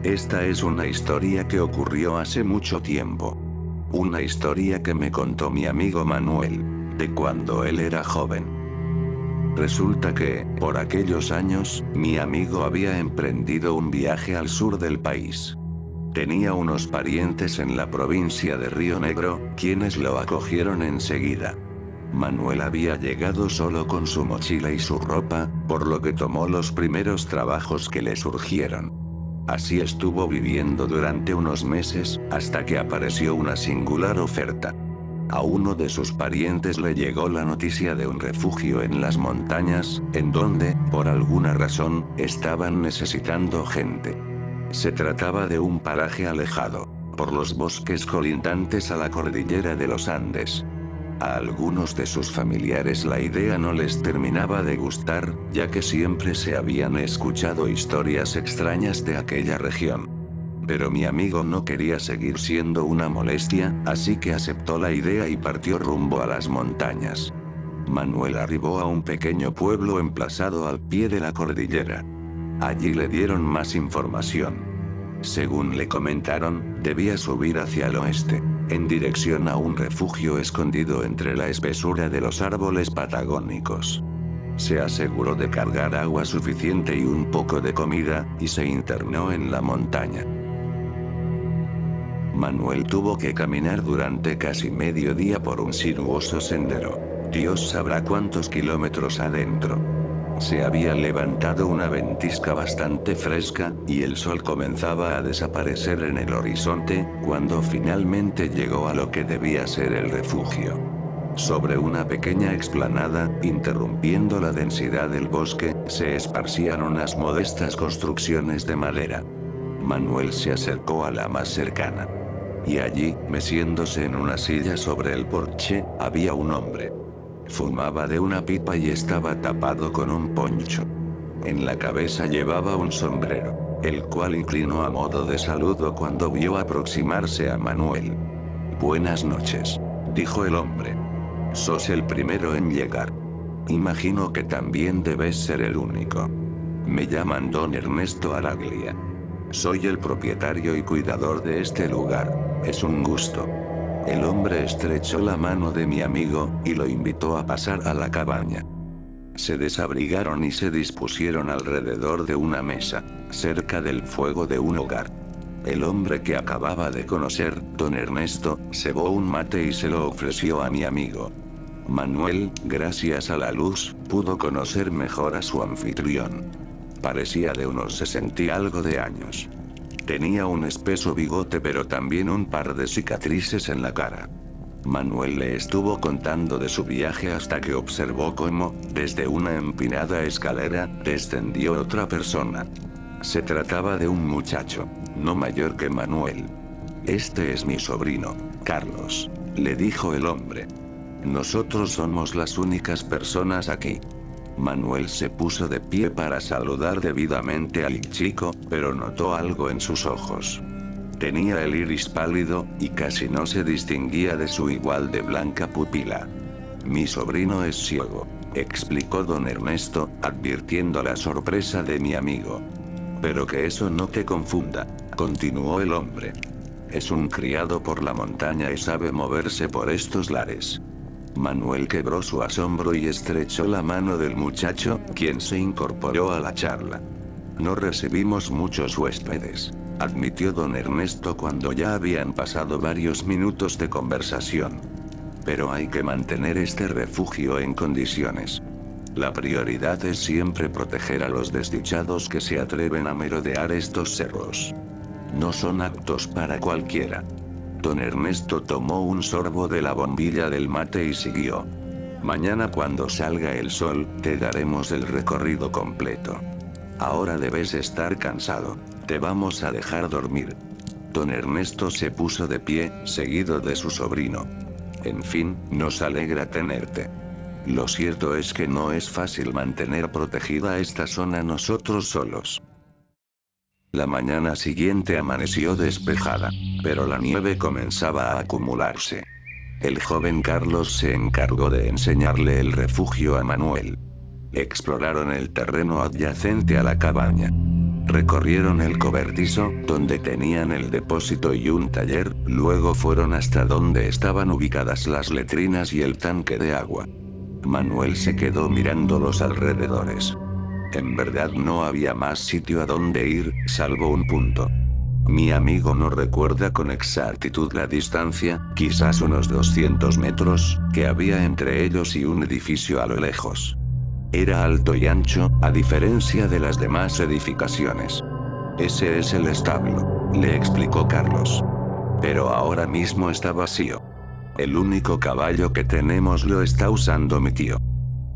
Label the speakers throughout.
Speaker 1: Esta es una historia que ocurrió hace mucho tiempo. Una historia que me contó mi amigo Manuel, de cuando él era joven. Resulta que, por aquellos años, mi amigo había emprendido un viaje al sur del país. Tenía unos parientes en la provincia de Río Negro, quienes lo acogieron enseguida. Manuel había llegado solo con su mochila y su ropa, por lo que tomó los primeros trabajos que le surgieron. Así estuvo viviendo durante unos meses, hasta que apareció una singular oferta. A uno de sus parientes le llegó la noticia de un refugio en las montañas, en donde, por alguna razón, estaban necesitando gente. Se trataba de un paraje alejado, por los bosques colindantes a la cordillera de los Andes. A algunos de sus familiares la idea no les terminaba de gustar, ya que siempre se habían escuchado historias extrañas de aquella región. Pero mi amigo no quería seguir siendo una molestia, así que aceptó la idea y partió rumbo a las montañas. Manuel arribó a un pequeño pueblo emplazado al pie de la cordillera. Allí le dieron más información. Según le comentaron, debía subir hacia el oeste, en dirección a un refugio escondido entre la espesura de los árboles patagónicos. Se aseguró de cargar agua suficiente y un poco de comida, y se internó en la montaña. Manuel tuvo que caminar durante casi medio día por un sinuoso sendero. Dios sabrá cuántos kilómetros adentro. Se había levantado una ventisca bastante fresca, y el sol comenzaba a desaparecer en el horizonte, cuando finalmente llegó a lo que debía ser el refugio. Sobre una pequeña explanada, interrumpiendo la densidad del bosque, se esparcían unas modestas construcciones de madera. Manuel se acercó a la más cercana. Y allí, meciéndose en una silla sobre el porche, había un hombre. Fumaba de una pipa y estaba tapado con un poncho. En la cabeza llevaba un sombrero, el cual inclinó a modo de saludo cuando vio aproximarse a Manuel. «Buenas noches», dijo el hombre. «Sos el primero en llegar. Imagino que también debes ser el único. Me llaman Don Ernesto Araglia. Soy el propietario y cuidador de este lugar. Es un gusto». El hombre estrechó la mano de mi amigo, y lo invitó a pasar a la cabaña. Se desabrigaron y se dispusieron alrededor de una mesa, cerca del fuego de un hogar. El hombre que acababa de conocer, don Ernesto, cebó un mate y se lo ofreció a mi amigo. Manuel, gracias a la luz, pudo conocer mejor a su anfitrión. Parecía de unos 60 y algo de años. Tenía un espeso bigote pero también un par de cicatrices en la cara. Manuel le estuvo contando de su viaje hasta que observó cómo, desde una empinada escalera, descendió otra persona. Se trataba de un muchacho, no mayor que Manuel. «Este es mi sobrino, Carlos», le dijo el hombre. «Nosotros somos las únicas personas aquí». Manuel se puso de pie para saludar debidamente al chico, pero notó algo en sus ojos. Tenía el iris pálido, y casi no se distinguía de su igual de blanca pupila. «Mi sobrino es ciego», explicó don Ernesto, advirtiendo la sorpresa de mi amigo. «Pero que eso no te confunda», continuó el hombre. «Es un criado por la montaña y sabe moverse por estos lares». Manuel quebró su asombro y estrechó la mano del muchacho, quien se incorporó a la charla. «No recibimos muchos huéspedes», admitió don Ernesto cuando ya habían pasado varios minutos de conversación. «Pero hay que mantener este refugio en condiciones. La prioridad es siempre proteger a los desdichados que se atreven a merodear estos cerros. No son aptos para cualquiera». Don Ernesto tomó un sorbo de la bombilla del mate y siguió. «Mañana cuando salga el sol, te daremos el recorrido completo. Ahora debes estar cansado. Te vamos a dejar dormir». Don Ernesto se puso de pie, seguido de su sobrino. «En fin, nos alegra tenerte. Lo cierto es que no es fácil mantener protegida esta zona nosotros solos». La mañana siguiente amaneció despejada, pero la nieve comenzaba a acumularse. El joven Carlos se encargó de enseñarle el refugio a Manuel. Exploraron el terreno adyacente a la cabaña. Recorrieron el cobertizo, donde tenían el depósito y un taller, luego fueron hasta donde estaban ubicadas las letrinas y el tanque de agua. Manuel se quedó mirando los alrededores. En verdad no había más sitio a donde ir, salvo un punto. Mi amigo no recuerda con exactitud la distancia, quizás unos 200 metros, que había entre ellos y un edificio a lo lejos. Era alto y ancho, a diferencia de las demás edificaciones. Ese es el establo, le explicó Carlos. Pero ahora mismo está vacío. El único caballo que tenemos lo está usando mi tío.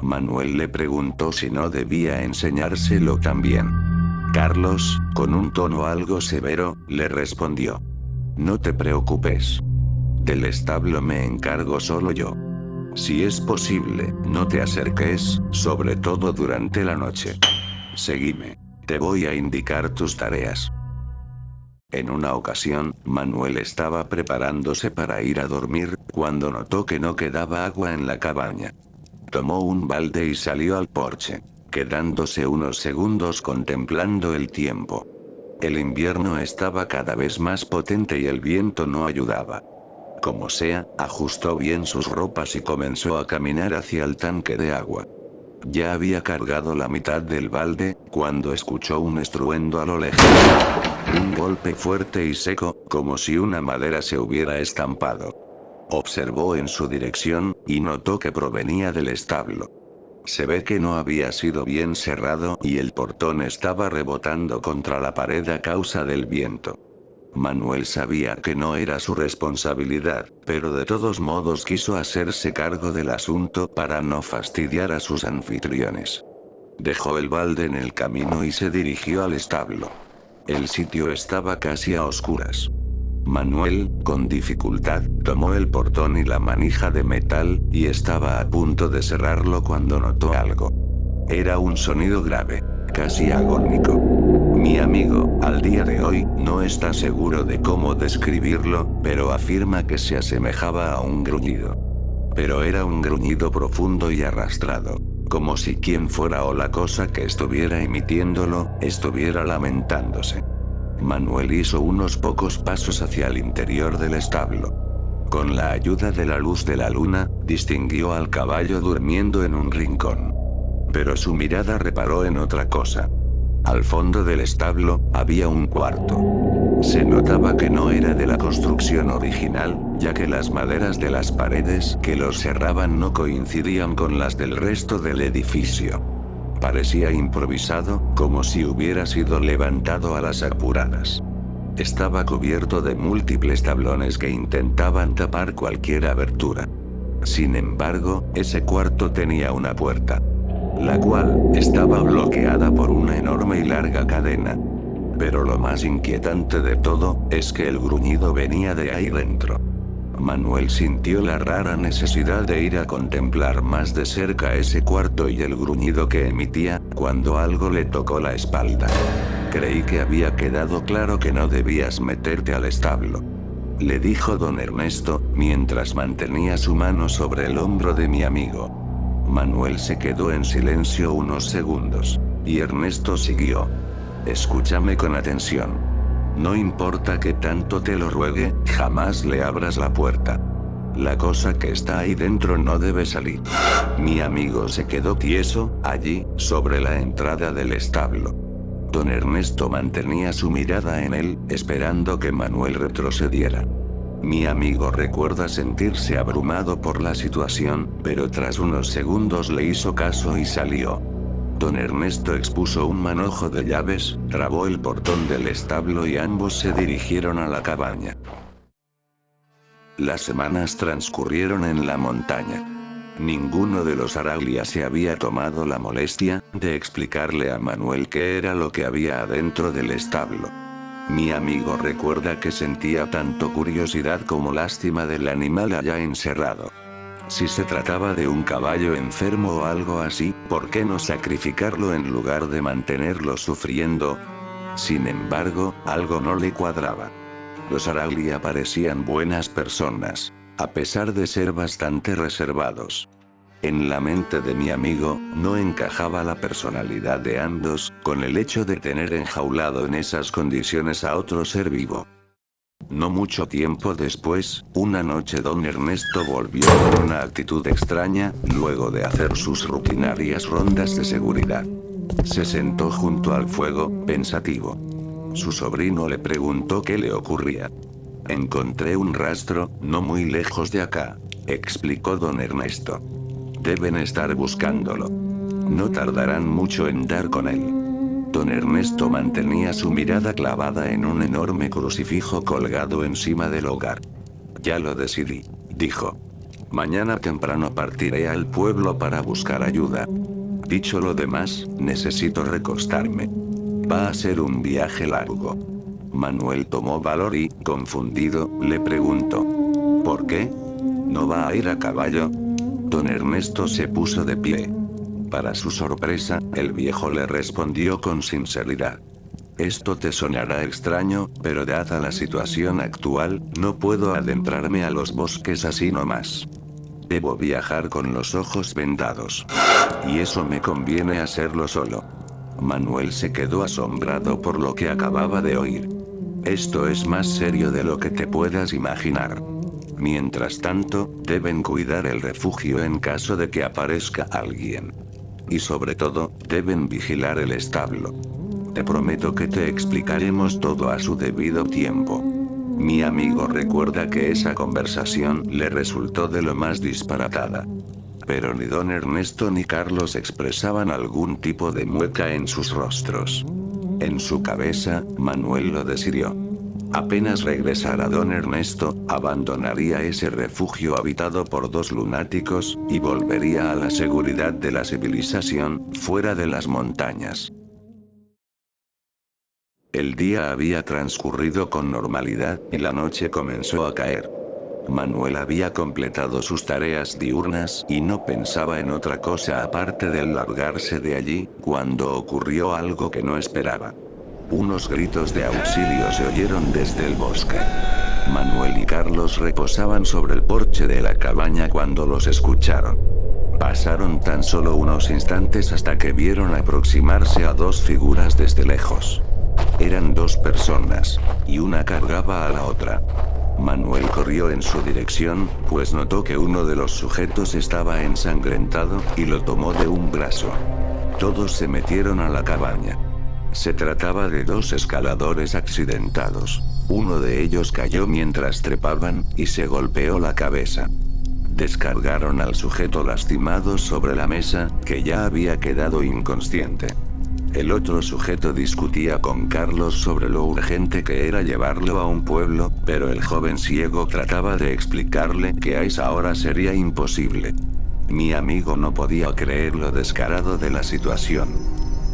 Speaker 1: Manuel le preguntó si no debía enseñárselo también. Carlos, con un tono algo severo, le respondió. No te preocupes. Del establo me encargo solo yo. Si es posible, no te acerques, sobre todo durante la noche. Seguime. Te voy a indicar tus tareas. En una ocasión, Manuel estaba preparándose para ir a dormir, cuando notó que no quedaba agua en la cabaña. Tomó un balde y salió al porche, quedándose unos segundos contemplando el tiempo. El invierno estaba cada vez más potente y el viento no ayudaba. Como sea, ajustó bien sus ropas y comenzó a caminar hacia el tanque de agua. Ya había cargado la mitad del balde, cuando escuchó un estruendo a lo lejos. Un golpe fuerte y seco, como si una madera se hubiera estampado. Observó en su dirección, y notó que provenía del establo. Se ve que no había sido bien cerrado y el portón estaba rebotando contra la pared a causa del viento. Manuel sabía que no era su responsabilidad, pero de todos modos quiso hacerse cargo del asunto para no fastidiar a sus anfitriones. Dejó el balde en el camino y se dirigió al establo. El sitio estaba casi a oscuras. Manuel, con dificultad, tomó el portón y la manija de metal, y estaba a punto de cerrarlo cuando notó algo. Era un sonido grave, casi agónico. Mi amigo, al día de hoy, no está seguro de cómo describirlo, pero afirma que se asemejaba a un gruñido. Pero era un gruñido profundo y arrastrado, como si quien fuera o la cosa que estuviera emitiéndolo, estuviera lamentándose. Manuel hizo unos pocos pasos hacia el interior del establo. Con la ayuda de la luz de la luna, distinguió al caballo durmiendo en un rincón. Pero su mirada reparó en otra cosa. Al fondo del establo, había un cuarto. Se notaba que no era de la construcción original, ya que las maderas de las paredes que los cerraban no coincidían con las del resto del edificio. Parecía improvisado, como si hubiera sido levantado a las apuradas. Estaba cubierto de múltiples tablones que intentaban tapar cualquier abertura. Sin embargo, ese cuarto tenía una puerta, la cual estaba bloqueada por una enorme y larga cadena. Pero lo más inquietante de todo, es que el gruñido venía de ahí dentro. Manuel sintió la rara necesidad de ir a contemplar más de cerca ese cuarto y el gruñido que emitía, cuando algo le tocó la espalda. Creí que había quedado claro que no debías meterte al establo, le dijo don Ernesto, mientras mantenía su mano sobre el hombro de mi amigo. Manuel se quedó en silencio unos segundos, y Ernesto siguió. Escúchame con atención. No importa que tanto te lo ruegue, jamás le abras la puerta. La cosa que está ahí dentro no debe salir. Mi amigo se quedó tieso, allí, sobre la entrada del establo. Don Ernesto mantenía su mirada en él, esperando que Manuel retrocediera. Mi amigo recuerda sentirse abrumado por la situación, pero tras unos segundos le hizo caso y salió. Don Ernesto expuso un manojo de llaves, trabó el portón del establo y ambos se dirigieron a la cabaña. Las semanas transcurrieron en la montaña. Ninguno de los Araglia se había tomado la molestia de explicarle a Manuel qué era lo que había adentro del establo. Mi amigo recuerda que sentía tanto curiosidad como lástima del animal allá encerrado. Si se trataba de un caballo enfermo o algo así, ¿por qué no sacrificarlo en lugar de mantenerlo sufriendo? Sin embargo, algo no le cuadraba. Los Araglia parecían buenas personas, a pesar de ser bastante reservados. En la mente de mi amigo, no encajaba la personalidad de ambos, con el hecho de tener enjaulado en esas condiciones a otro ser vivo. No mucho tiempo después, una noche don Ernesto volvió con una actitud extraña, luego de hacer sus rutinarias rondas de seguridad. Se sentó junto al fuego, pensativo. Su sobrino le preguntó qué le ocurría. Encontré un rastro, no muy lejos de acá, explicó don Ernesto. Deben estar buscándolo. No tardarán mucho en dar con él. Don Ernesto mantenía su mirada clavada en un enorme crucifijo colgado encima del hogar. Ya lo decidí, dijo. Mañana temprano partiré al pueblo para buscar ayuda. Dicho lo demás, necesito recostarme. Va a ser un viaje largo. Manuel tomó valor y, confundido, le preguntó. ¿Por qué? ¿No va a ir a caballo? Don Ernesto se puso de pie. Para su sorpresa, el viejo le respondió con sinceridad. Esto te sonará extraño, pero dada la situación actual, no puedo adentrarme a los bosques así nomás. Debo viajar con los ojos vendados. Y eso me conviene hacerlo solo. Manuel se quedó asombrado por lo que acababa de oír. Esto es más serio de lo que te puedas imaginar. Mientras tanto, deben cuidar el refugio en caso de que aparezca alguien. Y sobre todo, deben vigilar el establo. Te prometo que te explicaremos todo a su debido tiempo. Mi amigo recuerda que esa conversación le resultó de lo más disparatada. Pero ni don Ernesto ni Carlos expresaban algún tipo de mueca en sus rostros. En su cabeza, Manuel lo decidió. Apenas regresara don Ernesto, abandonaría ese refugio habitado por dos lunáticos, y volvería a la seguridad de la civilización, fuera de las montañas. El día había transcurrido con normalidad, y la noche comenzó a caer. Manuel había completado sus tareas diurnas y no pensaba en otra cosa aparte de largarse de allí, cuando ocurrió algo que no esperaba. Unos gritos de auxilio se oyeron desde el bosque. Manuel y Carlos reposaban sobre el porche de la cabaña cuando los escucharon. Pasaron tan solo unos instantes hasta que vieron aproximarse a dos figuras desde lejos. Eran dos personas, y una cargaba a la otra. Manuel corrió en su dirección, pues notó que uno de los sujetos estaba ensangrentado, y lo tomó de un brazo. Todos se metieron a la cabaña. Se trataba de dos escaladores accidentados. Uno de ellos cayó mientras trepaban, y se golpeó la cabeza. Descargaron al sujeto lastimado sobre la mesa, que ya había quedado inconsciente. El otro sujeto discutía con Carlos sobre lo urgente que era llevarlo a un pueblo, pero el joven ciego trataba de explicarle que a esa hora sería imposible. Mi amigo no podía creer lo descarado de la situación.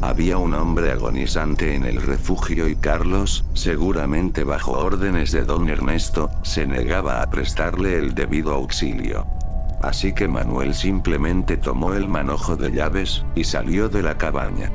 Speaker 1: Había un hombre agonizante en el refugio y Carlos, seguramente bajo órdenes de don Ernesto, se negaba a prestarle el debido auxilio. Así que Manuel simplemente tomó el manojo de llaves, y salió de la cabaña.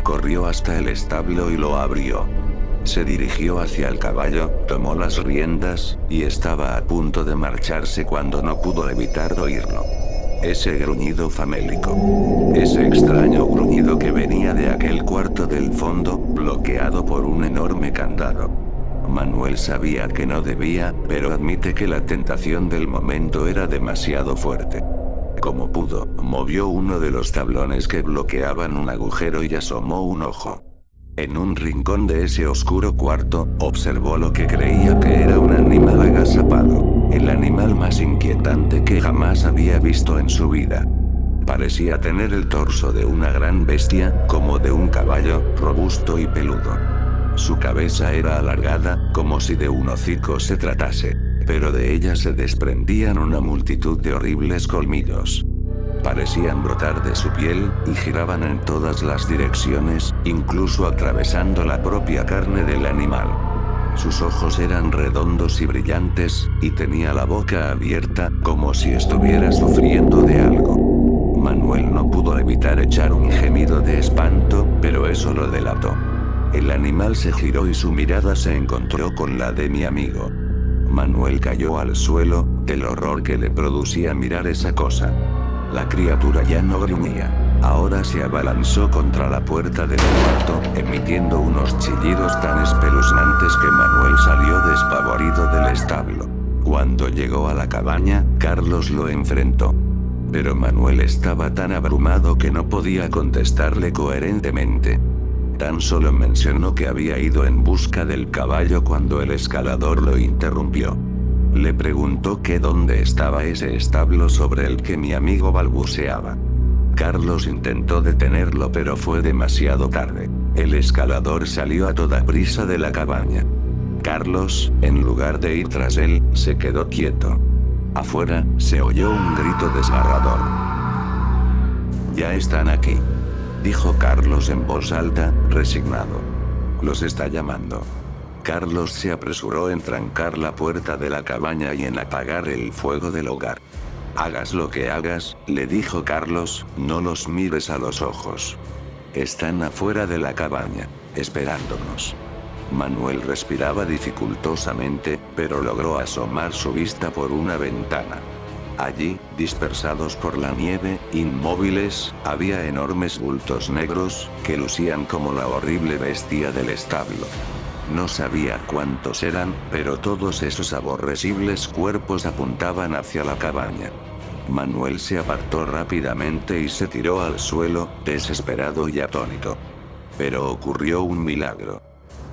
Speaker 1: Corrió hasta el establo y lo abrió. Se dirigió hacia el caballo, tomó las riendas, y estaba a punto de marcharse cuando no pudo evitar oírlo. Ese gruñido famélico. Ese extraño gruñido que venía de aquel cuarto del fondo, bloqueado por un enorme candado. Manuel sabía que no debía, pero admite que la tentación del momento era demasiado fuerte. Como pudo, movió uno de los tablones que bloqueaban un agujero y asomó un ojo. En un rincón de ese oscuro cuarto, observó lo que creía que era un animal agazapado, el animal más inquietante que jamás había visto en su vida. Parecía tener el torso de una gran bestia, como de un caballo, robusto y peludo. Su cabeza era alargada, como si de un hocico se tratase, pero de ella se desprendían una multitud de horribles colmillos. Parecían brotar de su piel, y giraban en todas las direcciones, incluso atravesando la propia carne del animal. Sus ojos eran redondos y brillantes, y tenía la boca abierta, como si estuviera sufriendo de algo. Manuel no pudo evitar echar un gemido de espanto, pero eso lo delató. El animal se giró y su mirada se encontró con la de mi amigo. Manuel cayó al suelo, del horror que le producía mirar esa cosa. La criatura ya no gruñía. Ahora se abalanzó contra la puerta del cuarto, emitiendo unos chillidos tan espeluznantes que Manuel salió despavorido del establo. Cuando llegó a la cabaña, Carlos lo enfrentó. Pero Manuel estaba tan abrumado que no podía contestarle coherentemente. Tan solo mencionó que había ido en busca del caballo cuando el escalador lo interrumpió. Le preguntó que dónde estaba ese establo sobre el que mi amigo balbuceaba. Carlos intentó detenerlo pero fue demasiado tarde. El escalador salió a toda prisa de la cabaña. Carlos, en lugar de ir tras él, se quedó quieto. Afuera, se oyó un grito desgarrador. «Ya están aquí», dijo Carlos en voz alta, resignado. «Los está llamando». Carlos se apresuró en trancar la puerta de la cabaña y en apagar el fuego del hogar. «Hagas lo que hagas», le dijo Carlos, «no los mires a los ojos. Están afuera de la cabaña, esperándonos». Manuel respiraba dificultosamente, pero logró asomar su vista por una ventana. Allí, dispersados por la nieve, inmóviles, había enormes bultos negros, que lucían como la horrible bestia del establo. No sabía cuántos eran, pero todos esos aborrecibles cuerpos apuntaban hacia la cabaña. Manuel se apartó rápidamente y se tiró al suelo, desesperado y atónito. Pero ocurrió un milagro.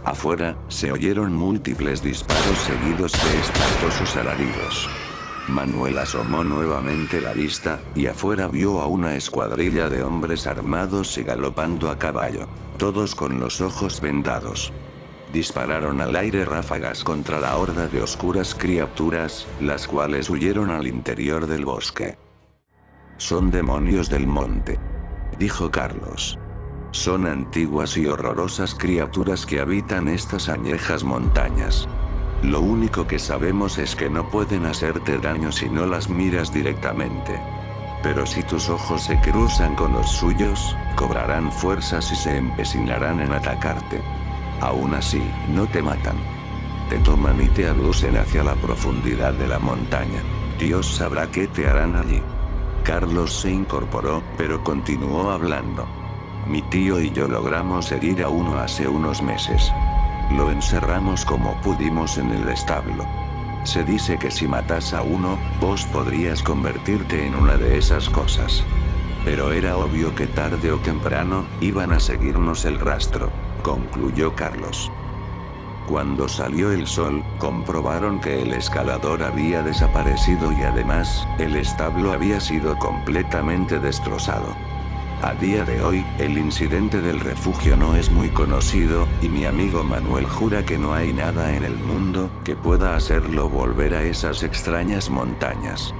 Speaker 1: Afuera, se oyeron múltiples disparos seguidos de espantosos alaridos. Manuel asomó nuevamente la vista, y afuera vio a una escuadrilla de hombres armados y galopando a caballo, todos con los ojos vendados. Dispararon al aire ráfagas contra la horda de oscuras criaturas, las cuales huyeron al interior del bosque. «Son demonios del monte», dijo Carlos. «Son antiguas y horrorosas criaturas que habitan estas añejas montañas. Lo único que sabemos es que no pueden hacerte daño si no las miras directamente. Pero si tus ojos se cruzan con los suyos, cobrarán fuerzas y se empecinarán en atacarte. Aún así, no te matan. Te toman y te abducen hacia la profundidad de la montaña. Dios sabrá qué te harán allí». Carlos se incorporó, pero continuó hablando. «Mi tío y yo logramos herir a uno hace unos meses. Lo encerramos como pudimos en el establo. Se dice que si matas a uno, vos podrías convertirte en una de esas cosas. Pero era obvio que tarde o temprano, iban a seguirnos el rastro», concluyó Carlos. Cuando salió el sol, comprobaron que el escalador había desaparecido y además, el establo había sido completamente destrozado. A día de hoy, el incidente del refugio no es muy conocido, y mi amigo Manuel jura que no hay nada en el mundo que pueda hacerlo volver a esas extrañas montañas.